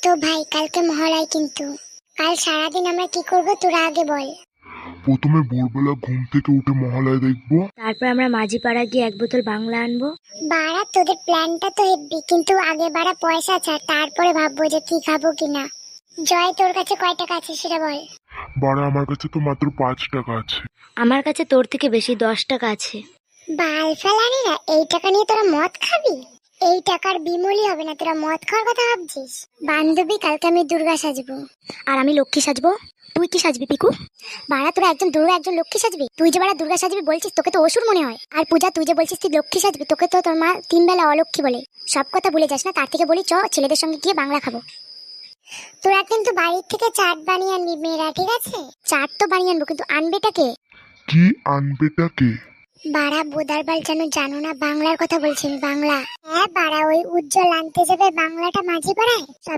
তো ভাই কালকে মহালয়, কিন্তু কাল সারাদিন আমরা কি করব তোরা আগে বল। প্রথমে ভোরবেলা ঘুম থেকে উঠে মহালয়া দেখবো। তারপর আমরা মাঝিপাড়া গিয়ে 1 বোতল বাংলা আনবো। বাড়া তোদের প্ল্যানটা তো হেব্বি, কিন্তু আগে বাড়া পয়সা ছাড়, তারপরে ভাববো যে কি খাবো কিনা। জয়, তোর কাছে কয় টাকা আছে সেটা বল। বাড়া আমার কাছে তো মাত্র 5 টাকা আছে। আমার কাছে তোর থেকে বেশি 10 টাকা আছে। বাল ফেলানি না, এই টাকা নিয়ে তোরা মদ খাবি? এই টাকার বিমূল্য হবে না, তোরা মদ খাওয়ার কথা ভাবছিস? বান্ধবী, কালকে আমি দুর্গা সাজবো। আর আমি লক্ষ্মী সাজবো। তুই কি সাজবি পিকু? বাড়া তোরা একজন দুর্গা একজন লক্ষ্মী সাজবি? তুই যে বাড়া দুর্গা সাজবি বলছিস, তোকে তো অসুর মনে হয়। আর পূজা, তুই যে বলছিস তুই লক্ষ্মী সাজবি, তোকে তো তোর মা 3 বেলা অলক্ষ্মী বলে। সব কথা ভুলে যাস না, তার থেকে বলি চ ছেলেদের সঙ্গে গিয়ে বাংলা খাবো। তোরা কিন্তু বাড়ির থেকে চাট বানিয়ে আনবি মেয়েরা, ঠিক আছে? চাট তো বানিয়ে আনবো, কিন্তু আনবেটাকে? কি আনবেটাকে? বাড়া বোদার বাল, যেন জানো না বাংলার কথা বলছি আমি, বাংলা। হ্যাঁ বাড়া, ওই উজ্জ্বল আনতে যাবে বাংলাটা মাঝি পাড়ায়।